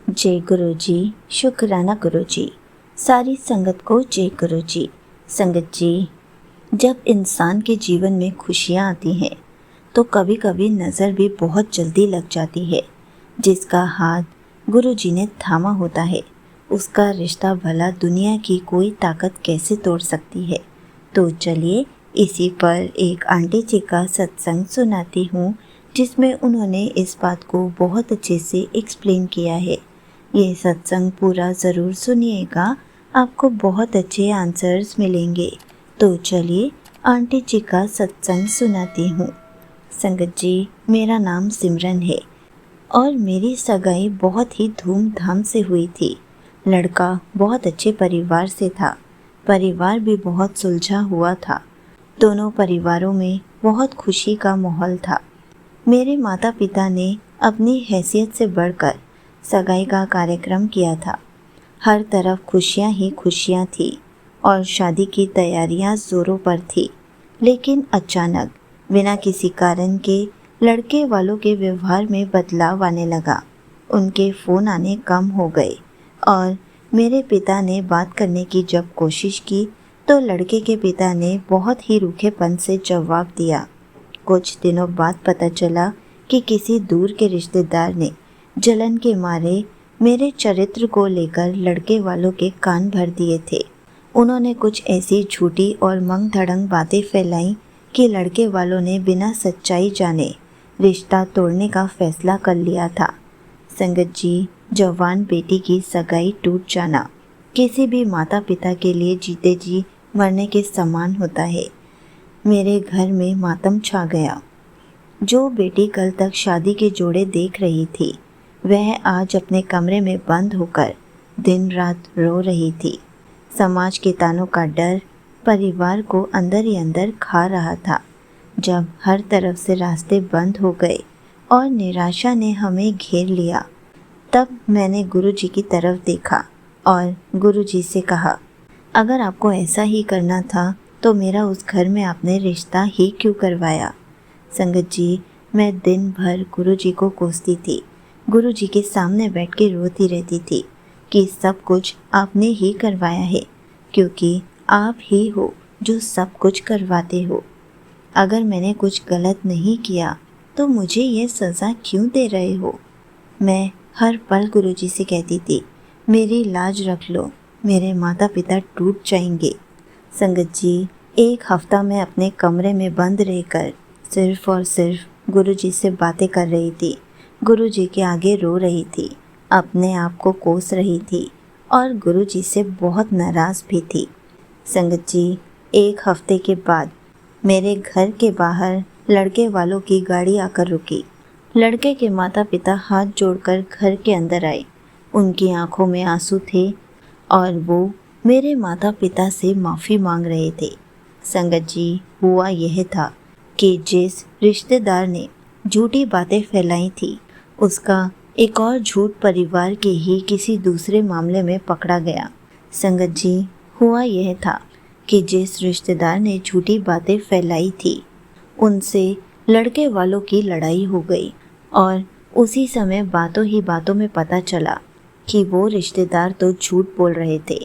जय गुरु जी। शुक्राना गुरु जी। सारी संगत को जय गुरु जी। संगत जी, जब इंसान के जीवन में खुशियाँ आती हैं तो कभी कभी नज़र भी बहुत जल्दी लग जाती है। जिसका हाथ गुरु जी ने थामा होता है उसका रिश्ता भला दुनिया की कोई ताकत कैसे तोड़ सकती है। तो चलिए इसी पर एक आंटी जी का सत्संग सुनाती हूँ, जिसमें उन्होंने इस बात को बहुत अच्छे से एक्सप्लेन किया है। ये सत्संग पूरा ज़रूर सुनिएगा, आपको बहुत अच्छे आंसर्स मिलेंगे। तो चलिए आंटी जी का सत्संग सुनाती हूँ। संगत जी, मेरा नाम सिमरन है और मेरी सगाई बहुत ही धूमधाम से हुई थी। लड़का बहुत अच्छे परिवार से था, परिवार भी बहुत सुलझा हुआ था। दोनों परिवारों में बहुत खुशी का माहौल था। मेरे माता पिता ने अपनी हैसियत से बढ़कर सगाई का कार्यक्रम किया था। हर तरफ खुशियाँ ही खुशियाँ थी और शादी की तैयारियां ज़ोरों पर थी। लेकिन अचानक बिना किसी कारण के लड़के वालों के व्यवहार में बदलाव आने लगा। उनके फ़ोन आने कम हो गए और मेरे पिता ने बात करने की जब कोशिश की तो लड़के के पिता ने बहुत ही रूखेपन से जवाब दिया। कुछ दिनों बाद पता चला कि किसी दूर के रिश्तेदार ने जलन के मारे मेरे चरित्र को लेकर लड़के वालों के कान भर दिए थे। उन्होंने कुछ ऐसी झूठी और मंग धड़ंग बातें फैलाई कि लड़के वालों ने बिना सच्चाई जाने रिश्ता तोड़ने का फैसला कर लिया था। संगत जी, जवान बेटी की सगाई टूट जाना किसी भी माता पिता के लिए जीते जी मरने के समान होता है। मेरे घर में मातम छा गया। जो बेटी कल तक शादी के जोड़े देख रही थी वह आज अपने कमरे में बंद होकर दिन रात रो रही थी। समाज के तानों का डर परिवार को अंदर ही अंदर खा रहा था। जब हर तरफ से रास्ते बंद हो गए और निराशा ने हमें घेर लिया, तब मैंने गुरुजी की तरफ देखा और गुरुजी से कहा, अगर आपको ऐसा ही करना था तो मेरा उस घर में आपने रिश्ता ही क्यों करवाया। संगत जी, मैं दिन भर गुरुजी को कोसती थी। गुरुजी के सामने बैठ के रोती रहती थी कि सब कुछ आपने ही करवाया है, क्योंकि आप ही हो जो सब कुछ करवाते हो। अगर मैंने कुछ गलत नहीं किया तो मुझे ये सज़ा क्यों दे रहे हो। मैं हर पल गुरुजी से कहती थी, मेरी लाज रख लो, मेरे माता पिता टूट जाएंगे। संगत जी, एक हफ्ता मैं अपने कमरे में बंद रहकर सिर्फ और सिर्फ गुरुजी से बातें कर रही थी। गुरुजी के आगे रो रही थी, अपने आप को कोस रही थी और गुरुजी से बहुत नाराज़ भी थी। संगत जी, एक हफ्ते के बाद मेरे घर के बाहर लड़के वालों की गाड़ी आकर रुकी। लड़के के माता पिता हाथ जोड़कर घर के अंदर आए। उनकी आंखों में आंसू थे और वो मेरे माता पिता से माफ़ी मांग रहे थे। संगत जी, हुआ यह था कि जिस रिश्तेदार ने झूठी बातें फैलाई थी उसका एक और झूठ परिवार के ही किसी दूसरे मामले में पकड़ा गया। संगत जी, हुआ यह था कि जिस रिश्तेदार ने झूठी बातें फैलाई थी उनसे लड़के वालों की लड़ाई हो गई और उसी समय बातों ही बातों में पता चला कि वो रिश्तेदार तो झूठ बोल रहे थे।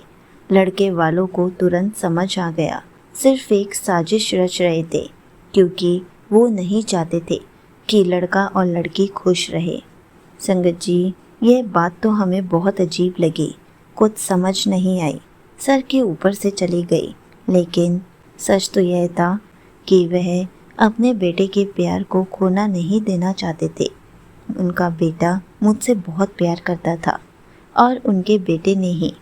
लड़के वालों को तुरंत समझ आ गया, सिर्फ एक साजिश रच रहे थे, क्योंकि वो नहीं चाहते थे कि लड़का और लड़की खुश रहे। संगत जी, यह बात तो हमें बहुत अजीब लगी, कुछ समझ नहीं आई, सर के ऊपर से चली गई। लेकिन सच तो यह था कि वह अपने बेटे के प्यार को खोना नहीं देना चाहते थे। उनका बेटा मुझसे बहुत प्यार करता था और उनके बेटे ने ही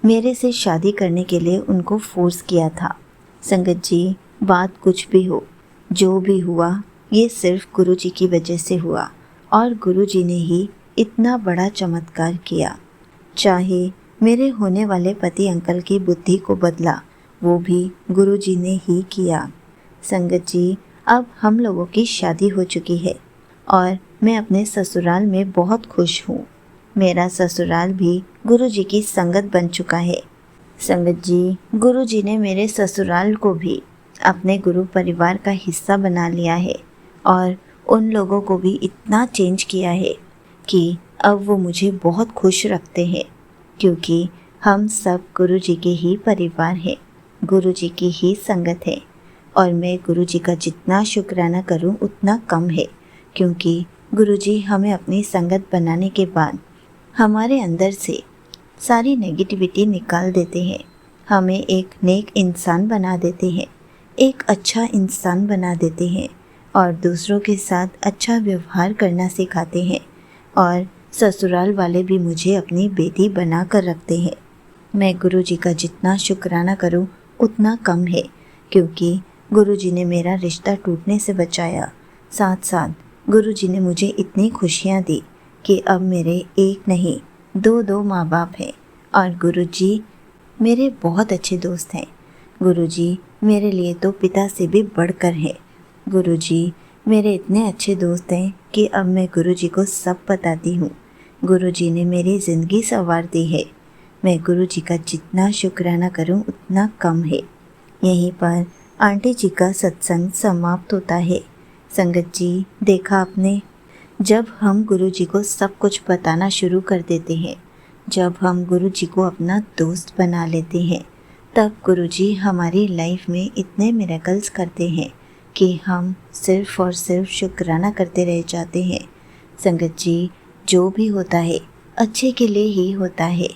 मेरे से शादी करने के लिए उनको फोर्स किया था। संगत जी, बात कुछ भी हो, जो भी हुआ ये सिर्फ गुरुजी की वजह से हुआ और गुरुजी ने ही इतना बड़ा चमत्कार किया। चाहे मेरे होने वाले पति अंकल की बुद्धि को बदला, वो भी गुरुजी ने ही किया। संगत जी, अब हम लोगों की शादी हो चुकी है और मैं अपने ससुराल में बहुत खुश हूँ। मेरा ससुराल भी गुरुजी की संगत बन चुका है। संगत जी, गुरुजी ने मेरे ससुराल को भी अपने गुरु परिवार का हिस्सा बना लिया है और उन लोगों को भी इतना चेंज किया है कि अब वो मुझे बहुत खुश रखते हैं, क्योंकि हम सब गुरु जी के ही परिवार हैं, गुरु जी की ही संगत है। और मैं गुरु जी का जितना शुक्राना करूं उतना कम है, क्योंकि गुरु जी हमें अपनी संगत बनाने के बाद हमारे अंदर से सारी नेगेटिविटी निकाल देते हैं, हमें एक नेक इंसान बना देते हैं, एक अच्छा इंसान बना देते हैं और दूसरों के साथ अच्छा व्यवहार करना सिखाते हैं। और ससुराल वाले भी मुझे अपनी बेटी बना कर रखते हैं। मैं गुरु जी का जितना शुक्राना करूं उतना कम है, क्योंकि गुरु जी ने मेरा रिश्ता टूटने से बचाया। साथ साथ गुरु जी ने मुझे इतनी खुशियां दी कि अब मेरे एक नहीं दो माँ बाप हैं और गुरु जी मेरे बहुत अच्छे दोस्त हैं। गुरु जी मेरे लिए तो पिता से भी बढ़कर हैं। गुरु जी मेरे इतने अच्छे दोस्त हैं कि अब मैं गुरु जी को सब बताती हूँ। गुरु जी ने मेरी ज़िंदगी संवार दी है। मैं गुरु जी का जितना शुक्राना करूँ उतना कम है। यहीं पर आंटी जी का सत्संग समाप्त होता है। संगत जी, देखा आपने, जब हम गुरु जी को सब कुछ बताना शुरू कर देते हैं, जब हम गुरु जी को अपना दोस्त बना लेते हैं, तब गुरु जी हमारी लाइफ में इतने मिरेकल्स करते हैं कि हम सिर्फ़ और सिर्फ शुक्राना करते रह जाते हैं। संगत जी, जो भी होता है अच्छे के लिए ही होता है।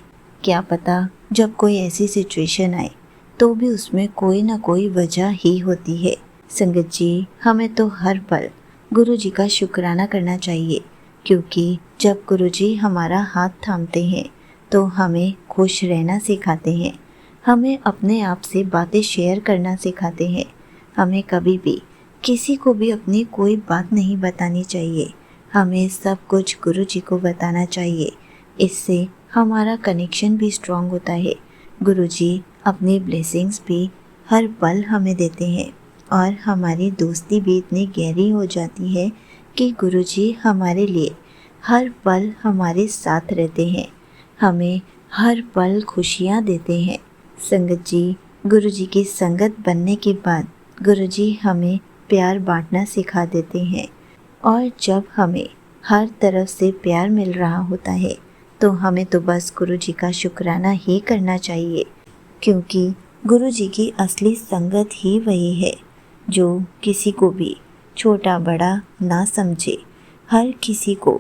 क्या पता जब कोई ऐसी सिचुएशन आए तो भी उसमें कोई ना कोई वजह ही होती है। संगत जी, हमें तो हर पल गुरु जी का शुक्राना करना चाहिए, क्योंकि जब गुरु जी हमारा हाथ थामते हैं तो हमें खुश रहना सिखाते हैं, हमें अपने आप से बातें शेयर करना सिखाते हैं। हमें कभी भी किसी को भी अपनी कोई बात नहीं बतानी चाहिए, हमें सब कुछ गुरु जी को बताना चाहिए। इससे हमारा कनेक्शन भी स्ट्रॉन्ग होता है। गुरु जी अपनी ब्लेसिंग्स भी हर पल हमें देते हैं और हमारी दोस्ती भी इतनी गहरी हो जाती है कि गुरु जी हमारे लिए हर पल हमारे साथ रहते हैं, हमें हर पल खुशियाँ देते हैं। संगत जी, गुरु जी की संगत बनने के बाद गुरु जी हमें प्यार बांटना सिखा देते हैं। और जब हमें हर तरफ से प्यार मिल रहा होता है तो हमें तो बस गुरु जी का शुक्राना ही करना चाहिए, क्योंकि गुरु जी की असली संगत ही वही है जो किसी को भी छोटा बड़ा ना समझे, हर किसी को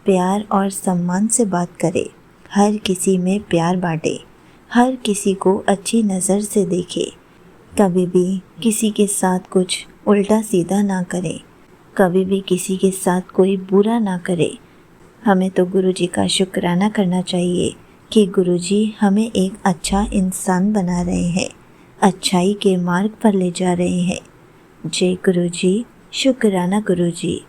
प्यार और सम्मान से बात करे, हर किसी में प्यार बांटे, हर किसी को अच्छी नज़र से देखे, कभी भी किसी के साथ कुछ उल्टा सीधा ना करे, कभी भी किसी के साथ कोई बुरा ना करे। हमें तो गुरु जी का शुक्राना करना चाहिए कि गुरु जी हमें एक अच्छा इंसान बना रहे हैं, अच्छाई के मार्ग पर ले जा रहे हैं। जय गुरु जी, शुक्राना गुरु जी।